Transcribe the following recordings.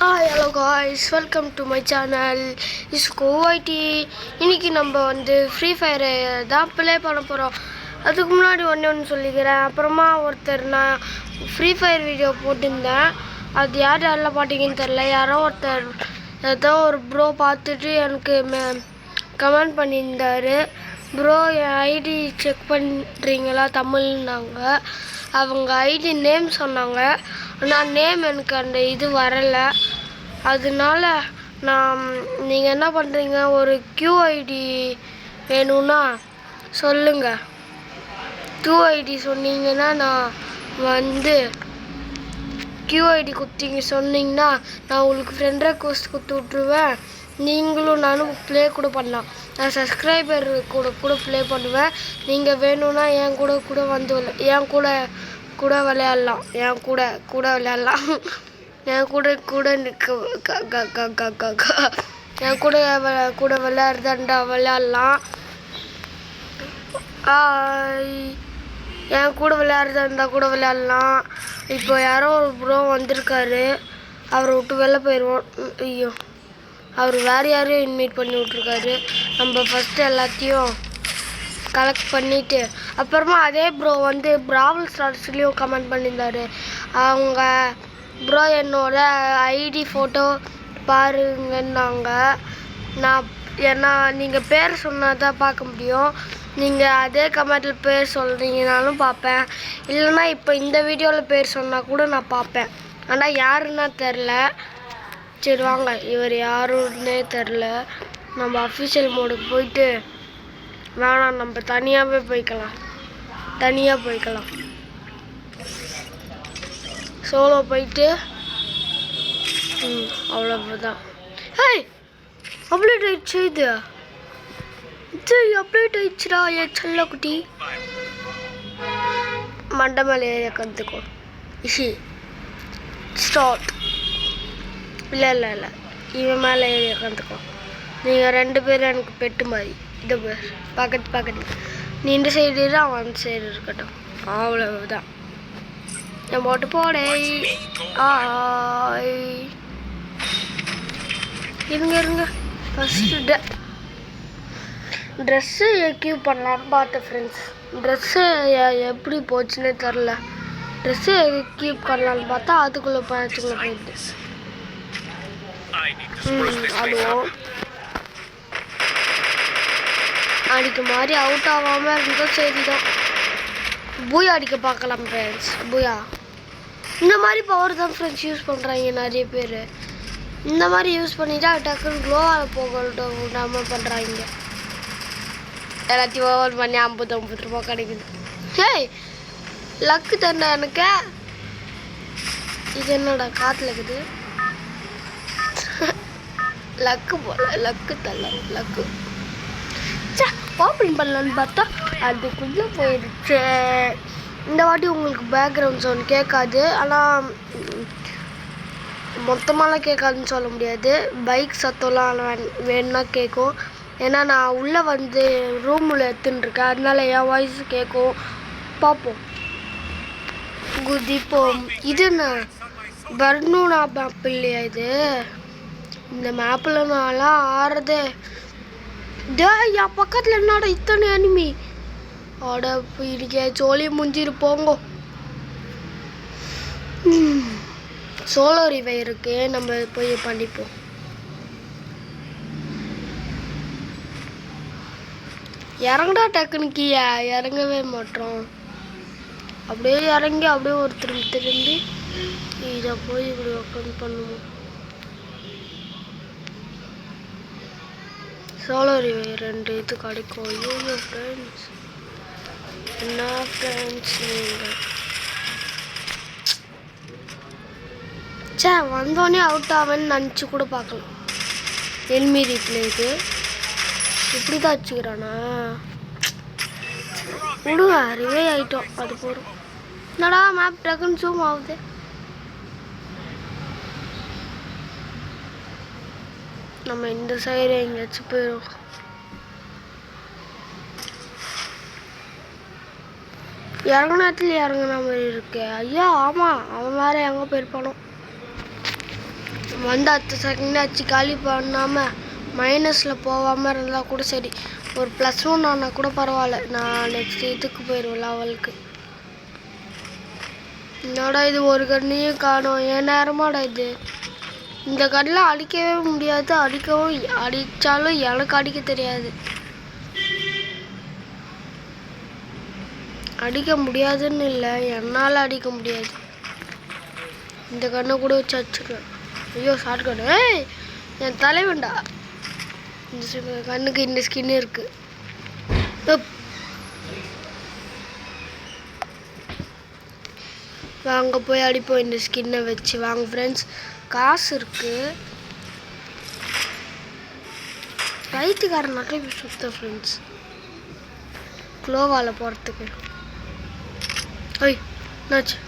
Hi, hello guys, welcome to my channel. It's GoIT. இன்னைக்கு நம்ம வந்து ஃப்ரீ ஃபயரை தான் ப்ளே பண்ண போகிறோம். அதுக்கு முன்னாடி ஒன்று சொல்லிக்கிறேன். அப்புறமா ஒருத்தர் நான் ஃப்ரீ ஃபயர் வீடியோ போட்டிருந்தேன். அது யாரெல்லாம் பார்த்தீங்கன்னு தெரில. யாரோ ஒருத்தர் ஏதோ ஒரு ப்ரோ பார்த்துட்டு எனக்கு கமெண்ட் பண்ணியிருந்தார். ப்ரோ என் ஐடி செக் பண்ணுறீங்களா தமிழ்னாங்க. அவங்க ஐடி நேம் சொன்னாங்க. ஆனால் நேம் எனக்கு அந்த இது வரலை. அதனால நீங்கள் என்ன பண்ணுறீங்க, ஒரு QID வேணும்னா சொல்லுங்கள். QID சொன்னீங்கன்னா நான் வந்து QID சொன்னீங்கன்னா நான் உங்களுக்கு ஃப்ரெண்ட் ரெக்வஸ்ட் கொடுத்து விட்ருவேன். நீங்களும் நானும் ப்ளே கூட பண்ணலாம். நான் சப்ஸ்கிரைபர் கூட ப்ளே பண்ணுவேன். நீங்கள் வேணும்னா என் கூட வந்து என் கூட விளையாடலாம். என் கூட என் கூட விளையாடுறதாண்டா விளையாடலாம். என் கூட விளையாடுறதா இருந்தால் கூட விளையாடலாம். இப்போ யாரோ ஒரு ப்ரோ வந்திருக்காரு. அவரை விட்டு வெளில போயிடுவோம். ஐயோ, அவர் வேறு யாரையும் இன்வைட் பண்ணி விட்ருக்காரு. நம்ம ஃபஸ்ட்டு எல்லாத்தையும் கலெக்ட் பண்ணிவிட்டு அப்புறமா அதே ப்ரோ வந்து பிராவல் ஸ்டார்ஸ்லேயும் கமெண்ட் பண்ணியிருந்தார். அவங்க ப்ரோ என்னோட ஐடி ஃபோட்டோ பாருங்கன்னாங்க. ஏன்னா நீங்கள் பேர் சொன்னால் தான் பார்க்க முடியும். நீங்கள் அதே கமெண்ட்டில் பேர் சொல்கிறீங்கனாலும் பார்ப்பேன். இல்லைன்னா இப்போ இந்த வீடியோவில் பேர் சொன்னால் கூட நான் பார்ப்பேன். ஆனால் யாருன்னா தெரில. சரி வாங்க, இவர் யாருன்னே தெரில. நம்ம அஃபிஷியல் மோடுக்கு போயிட்டு வேணாம், நம்ம தனியாக போய்க்கலாம். சோலோ போயிட்டு அவ்வளோதான். ஹேய், அப்டேட் ஆயிடுச்சு. இது அப்டேட் ஆயிடுச்சுடா என் செல்ல குட்டி. மண்டை மேலே ஏறிய கற்றுக்கோ. இஷி ஸ்டார்ட். இல்லை இவன் மேலே ஏறிய கற்றுக்கோ. நீங்கள் 2 பேரும் எனக்கு பெட்டு மாதிரி. இது பேர் பக்கத்து நீ இந்த சைடு இரு, அவன் அந்த சைடு இருக்கட்டும். அவ்வளவுதான். என் போட்டு போடே. இருங்க ஃபஸ்ட்டு ட்ரெஸ்ஸு எக்யூப் பண்ணலான்னு பார்த்தேன் ஃப்ரெண்ட்ஸ். ட்ரெஸ்ஸு எப்படி போச்சுன்னே தெரில. ட்ரெஸ்ஸு எக்யூப் பண்ணலான்னு பார்த்தா அதுக்குள்ளே போயிடுது. அதுவும் அடிக்க மாதிரி அவுட் ஆகாமல் இருந்தால் சரிதான். பூயா அடிக்க பார்க்கலாம் ஃப்ரெண்ட்ஸ். பூயா இந்த மாதிரி பவர் தான் ஃப்ரெண்ட்ஸ் யூஸ் பண்ணுறாங்க நிறைய பேர். இந்த மாதிரி யூஸ் பண்ணிட்டா டக்குன்னு க்ளோவால் போக விடாமல் பண்ணுறாங்க. எல்லாத்தையும் ஓவர் பண்ணி 50 ரூபா கிடைக்குது. ஹேய், லக்கு தானே எனக்கு. இது என்னடா காற்றுல இருக்குது. லக்கு போல, லக்கு ஓப்பன் பண்ணலான்னு பார்த்தா அதுக்குள்ளே போயிடுச்சு. இந்த வாட்டி உங்களுக்கு பேக்ரவுண்ட் சவுண்ட் கேட்காது. ஆனால் மொத்தமாலாம் கேட்காதுன்னு சொல்ல முடியாது. பைக் சத்தம்லாம் வேணும்னா கேட்கும். ஏன்னா நான் உள்ளே வந்து ரூமில் எடுத்துட்டுருக்கேன். அதனால என் வாய்ஸ் கேட்கும். பார்ப்போம், குதிப்போம். இது என்ன பர்னூனா மேப் இல்லையா இது? இந்த மேப்பில் நான்லாம் ஆடுறது. என் பக்கத்தில் என்னடா இத்தனை அனிமி. ஆட இன்னைக்கு சோழி முஞ்சிரு போங்கோ. சோலோ ரிவை இருக்கு, நம்ம போய் பண்ணிப்போம். இறங்கடா டக்குன்னு கீழே. இறங்கவே மாட்டோம். அப்படியே இறங்கி அப்படியே ஒரு திரும்பி இதை போய் இப்படி உட்காந்து பண்ணுவோம். சோலோ ரிவை 2 இது கிடைக்கும். ஐயோ ஃப்ரெண்ட்ஸ், என்ன ஃப்ரெண்ட்ஸ் நீங்கள் வந்தோடனே அவுட் ஆவேன்னு நினச்சி கூட பார்க்கலாம். எல்மி ரீப்ளே இது இப்படி தான் வச்சுக்கிறானா? விடுங்க, ரிவே ஆகிட்டோம். அது போதும். என்னடா மேப் டக்குன்னு ஜூம் ஆகுது. நம்ம இந்த சைடு எங்கேயாச்சும் போயிடும். இறங்கின இடத்துல இறங்குன மாதிரி இருக்கு. ஐயா ஆமாம், அவன் வேறு எங்கே போயிருப்பானோ. வந்து 10 செகண்ட் ஆச்சு காலி பண்ணாமல் மைனஸில் போகாமல் இருந்தால் கூட சரி. ஒரு +1 ஆனால் கூட பரவாயில்ல. நான் நெக்ஸ்ட் இதுக்கு போயிடுவேன் லெவலுக்கு. என்னடா இது ஒரு கண்ணையும் காணும், ஏன் நேரமாடா இது? இந்த கண்ணில் அடிக்கவே முடியாது, அடித்தாலும் எனக்கு அடிக்க தெரியாது. அடிக்க முடியாதுன்னு இல்லை, என்னால் அடிக்க முடியாது. இந்த கண்ணை கூட வச்சு அடிச்சுக்கிறேன். ஐயோ ஷார்ட் கண்ணு, ஏய் என் தலைவன்டா. இந்த கண்ணுக்கு இந்த ஸ்கின் இருக்குது. வாங்க போய் அடிப்போம் இந்த ஸ்கின்னை வச்சு. வாங்க ஃப்ரெண்ட்ஸ், காசு இருக்குது. பைத்தியக்காரன் நிறைய பேர் சுத்த ஃப்ரெண்ட்ஸ் க்ளோவால் போகிறதுக்கு. ஐய் என்னாச்சு?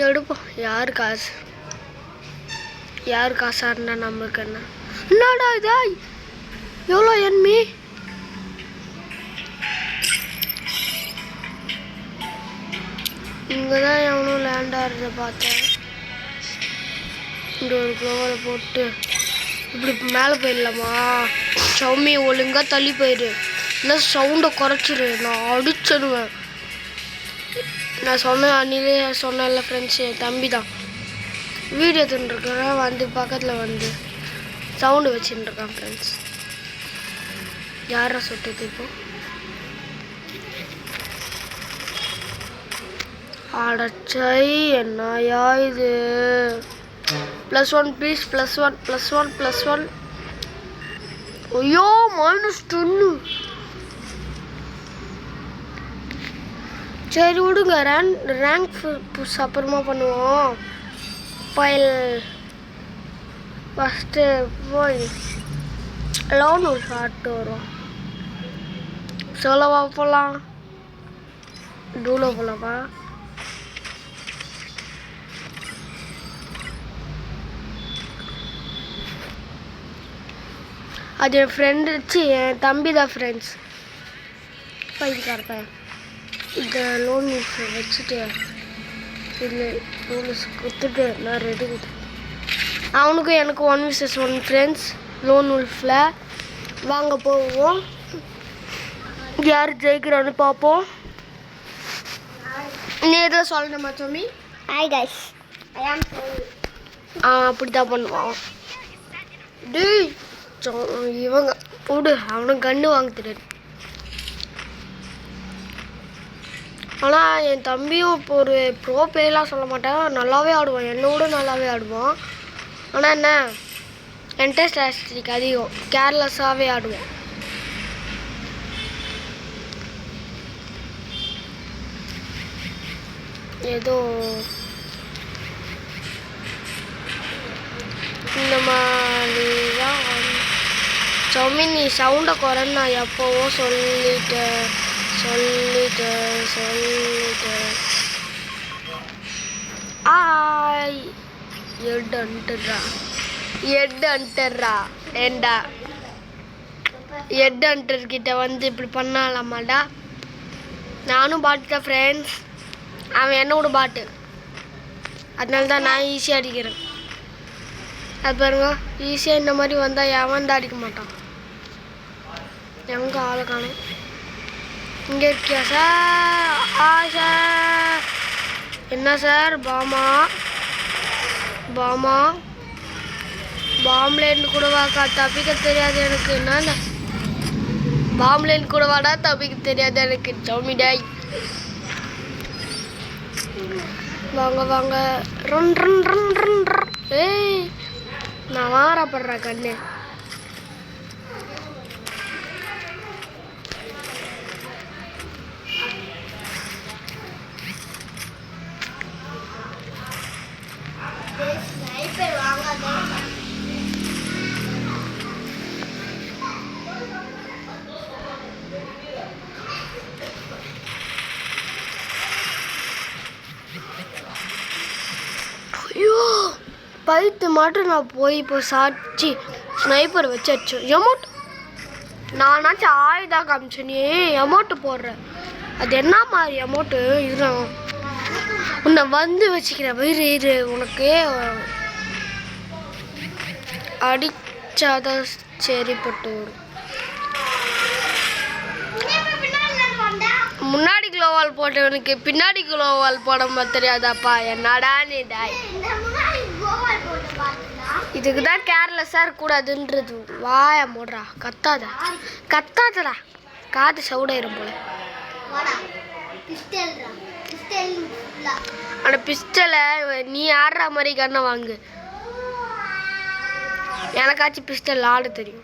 எடுப்போம். யார் காசாக இருந்தால் நம்மளுக்கு என்ன? என்னடா இதா எவ்வளோ என்மி? இங்கே தான் எவனும் லேண்ட் ஆகிறத பார்த்தேன். இந்த ஒரு க்ளோவில் போட்டு இப்படி மேலே போயிடலாமா? சௌமி ஒழுங்காக தள்ளி போயிடு, இல்லை சவுண்டை குறைச்சிரு, நான் அடிச்சிடுவேன். நான் அன்னிலே சொன்னேன்ல ஃப்ரெண்ட்ஸ், என் தம்பி தான் வீடியோ எடுத்துட்டுருக்கிறேன். வந்து பக்கத்தில் வந்து சவுண்டு வச்சுட்டுருக்கான் ஃப்ரெண்ட்ஸ். யாரா சுட்டது இப்போ? அடச்சை என்னையா இது? +1 ப்ளீஸ், +1. ஐயோ -10. சரி விடுங்க, ரேங்க் புஷ் அப்புறமா பண்ணுவோம். ஃபஸ்ட்டு போய் லோன் ஒரு ஷார்ட் வரும். சோலோவா போகலாம், டூலோ போகலாமா? அது என் ஃப்ரெண்டு வச்சு, என் தம்பி தான் ஃப்ரெண்ட்ஸ். பையன்காரப்பேன் இந்த லோன் வச்சுட்டு இல்லை லோன்ஸ் கொடுத்துட்டு நான் ரெடி கொடுத்து அவனுக்கும் எனக்கு 1 vs 1 ஃப்ரெண்ட்ஸ் லோன் உல்ஃபில். வாங்க போவோம், யார் ஜெயிக்கிறான்னு பார்ப்போம். நீ எதாவது சொல்லணுமா சோமி? ஹாய் கைஸ், ஐ ஆம் சோமி. அப்படி தான் பண்ணுவான். டேய் இவங்க போடு, அவனுக்கு கன்று வாங்க தெரியாது. ஆனால் என் தம்பியும் இப்போ ஒரு ப்ரோ பிளேயர்லாம் சொல்ல மாட்டேன், நல்லாவே ஆடுவான், என்னோட நல்லாவே ஆடுவான். ஆனால் என்ன என்டர்ஸ்டாஸ்டிக் அதிகம், கேர்லெஸ்ஸாகவே ஆடுவான். ஏதோ இந்த மாதிரி தான் சௌமி. நீ சவுண்டை குறைன்னு நான் எப்போவோ சொல்லிட்டேன். ஆய் எட் அண்டர்கிட்ட வந்து இப்படி பண்ணலாமாடா? நானும் பாட்டு தான் ஃப்ரெண்ட்ஸ், அவன் என்னோட பாட்டு, அதனால தான் நான் ஈஸியாக அடிக்கிறேன். அது பாருங்க, ஈஸியாக இந்த மாதிரி வந்தால் எவன் தான் அடிக்க மாட்டான். எங்கே ஆளை காணும்? இங்கே இருக்கியா சார்? சார் என்ன சார்? பாம்லேருந்து கூட வாக்கா, தப்பிக்க தெரியாது எனக்கு. என்ன பாம்லேருந்து கூட வாடா, தப்பிக்க தெரியாது எனக்கு. சௌமிடாய் வாங்க ரன். ஏய் நான் வாரப்படுறேன் கண்ணு. ஐயோ பைத்து மட்டும் நான் போய் இப்போ சாட்சி ஸ்னைப்பர் வச்சு அடிச்சோம். எமௌண்ட் நானாச்சும் ஆயுதான் காமிச்சேன், நீ எமௌண்ட்டு போடுற. அது என்ன மாதிரி அமௌண்ட்டு? இதுதான் உன்னை வந்து வச்சுக்கிறேன் வயிறு இது உனக்கு அடிச்சாதான் சரிப்பட்டு வரும். முன்னாடி குளோவால் போட்டவனுக்கு பின்னாடி குளோவால் போட தெரியாதாப்பா? என்னடா நீ டாய். இதுக்கு தான் கேர்லெஸ்ஸாக இருக்கக்கூடாதுன்றது. வாய மூடுறா, கத்தாதடா, காது சவுடாயிரும் போல. அந்த பிஸ்டலை நீ ஆடுற மாதிரி கண்ணை வாங்கு. எனக்காச்சும் பிஸ்டல் ஆட தெரியும்.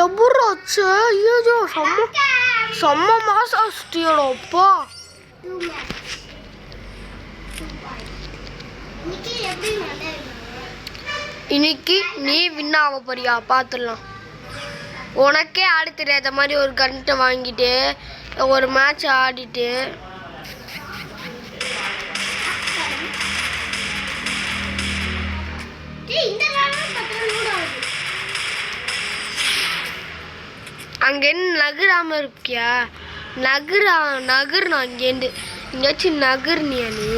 எப்படாச்சு? ஐயோ செம்ம மாசம் ஆஸ்டியோடப்பா. இன்னைக்கு நீ வின் ஆக போறியா? பார்த்துடலாம். உனக்கே ஆட தெரியாத மாதிரி ஒரு கண்ட்டை வாங்கிட்டு ஒரு மேட்ச் ஆடிட்டு அங்கே நகராம இருக்கியா? நகர்னா அங்கேருந்து எங்கேயாச்சும் நகர்னியா நீ?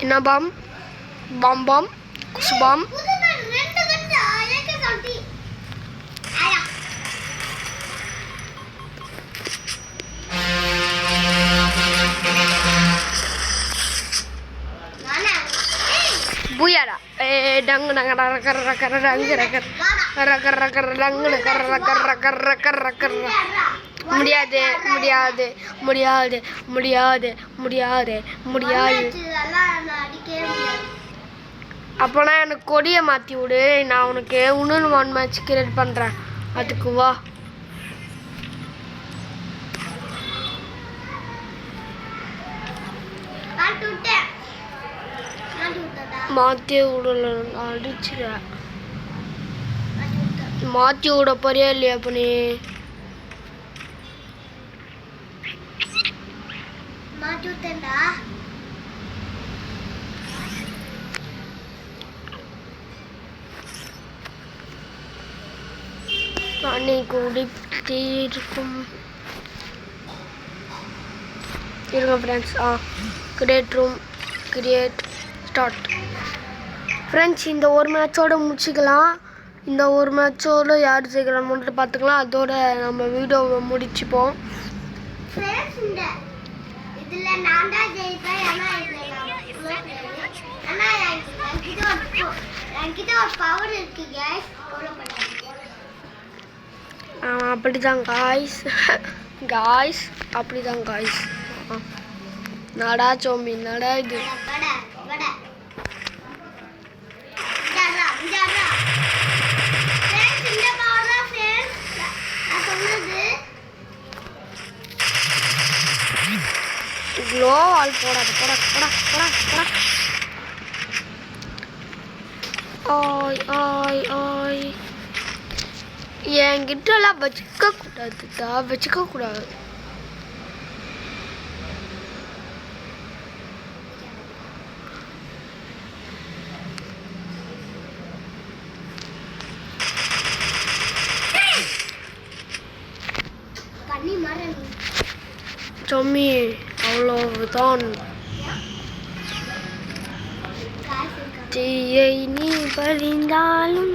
என்ன பாம்? பாம் குசுபாம். பூயாடா டங்கு முடியாது முடியாது முடியாது முடியாது முடியாது முடியாது. அப்போனா எனக்கு கொடியை மாற்றி விடு. நான் உனக்கு இன்னொன்று 1 மேட்ச் கிரியேட் பண்ணுறேன். அதுக்கு வா. மாற்றி விடல, அடிச்சிட. மாற்றி விட போறியா இல்லையா? அப்போ நீ அன்னைக்கு உடைத்தே இருக்கும். இருங்க friends. Create room create start. Friends, இந்த ஒரு மேட்சோடு முடிச்சுக்கலாம். இந்த ஒரு மேட்சோடு யார் ஜெயிக்கிறான்னு மட்டும் பார்த்துக்கலாம். அதோட நம்ம வீடியோவை முடிச்சுப்போம். அப்படிதான் காய்ஸ் காய்ஸ் அப்படிதான் காய்ஸ். நடா சோமி நடா. இது க்ளோ வால் போடாது. ஓய் ஓய் ஓய். என்கிட்டலாம் வச்சுக்க கூடாது. சம்மி அவ்வளவுதான். தீயை நீ பறிந்தாலும்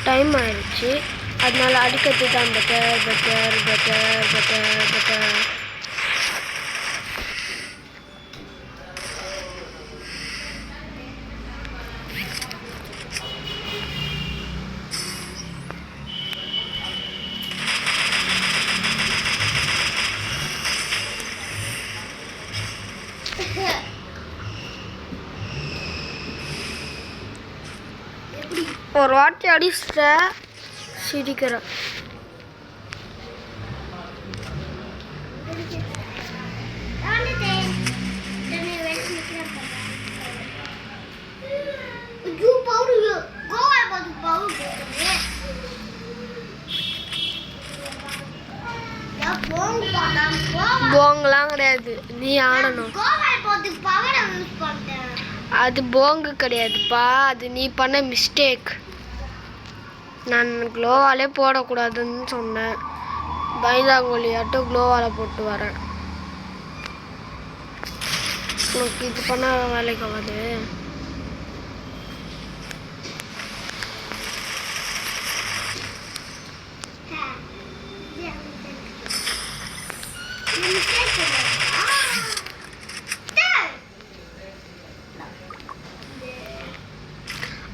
டைம் ஆயிடுச்சு. அதனால அடிக்கிறது தான் பெட்டர். ஒரு வாட்டி அடிச்சிட்ட சிரிக்கிற. போங்கெல்லாம் கிடையாது, நீ ஆடணும். அது போங்கு கிடையாதுப்பா, அது நீ பண்ண மிஸ்டேக். நான் க்ளோவாலே போடக்கூடாதுன்னு சொன்னேன். பைந்தாங்கோலியாட்டும் க்ளோவால் போட்டு வரேன். உனக்கு இது பண்ண வேலைக்கு ஆகாது.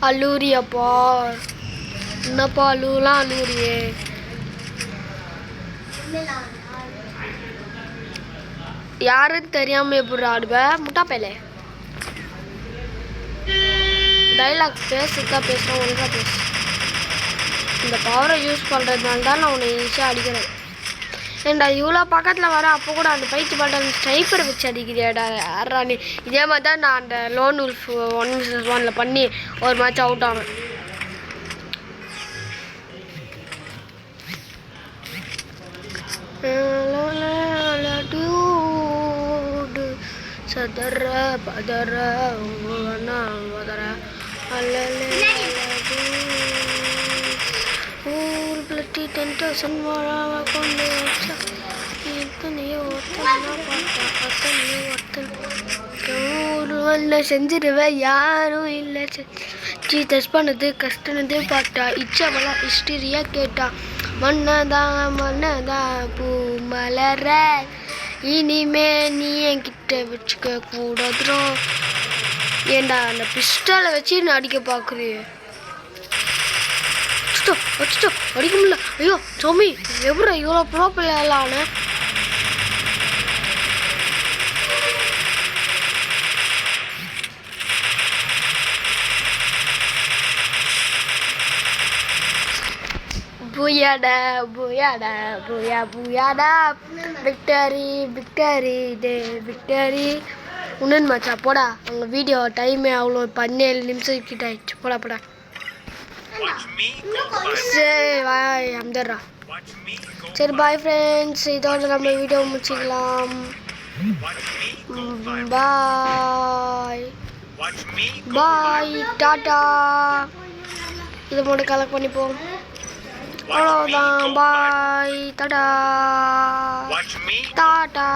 அலூரியாப்பா, என்னப்பா அலூலாம் அலூரியே? யாருன்னு தெரியாம எப்படி ஆடுவ முட்டா பேலே? டைலாக் பேசுறதா பேசுகிறேன், ஒழுங்காக பேசு. இந்த பவரை யூஸ் பண்ணுறதுனால தான் நான் உன்னை ஈஸியாக அடிக்கிறேன். ஏன்டா இவ்வளோ பக்கத்தில் வர அப்போ கூட அந்த பைத்து பட்டன் ஸ்னைப்பரை வச்சு அடிக்கிறியாடா யாரா நீ? இதே மாதிரி தான் நான் அந்த லோன் உல்ஃப் 1v1 பண்ணி ஒரு மேட்ச் அவுட் ஆனேன். சதர பதர வதர ஊர் பிளட்டி 10,000 வாழாவ கொண்டு வச்சா எத்தனையோ ஒருத்தன் செஞ்சிருவேன், யாரும் இல்லை. டச் பண்ணது கஷ்டனது பாட்டா இச்சவெல்லாம் ஹிஸ்டரியா கேட்டா மன்னதா பூ மலர இனிமே நீ என்கிட்ட வச்சுக்க கூடாதுரோ. ஏண்டா அந்த பிஸ்டலை வச்சு நான் அடிக்க பார்க்குறியே? வச்சுட்டோ அடிக்க முடியல. ஐயோ சாமி, எப்படி இவ்வளோ ப்ரோ பிள்ளைலான? பூயாடா பூயாடா பூயா பூயாடா விக்டரி விக்டரி டே விக்டரி. உன்னன் மச்சா போடா, அவங்க வீடியோ டைமே அவ்வளோ 17 நிமிஷம் கிட்ட ஆயிடுச்சு. போடா போடா. சரி பாய், அம்தர்றா. சரி பாய் ஃப்ரெண்ட்ஸ், இதோட நம்ம வீடியோ முடிச்சுக்கலாம். பாய் பாய், டாட்டா. இதை மட்டும் கலெக்ட் பண்ணிப்போம், அவ்வளோதான். பாய், டாடா டாடா.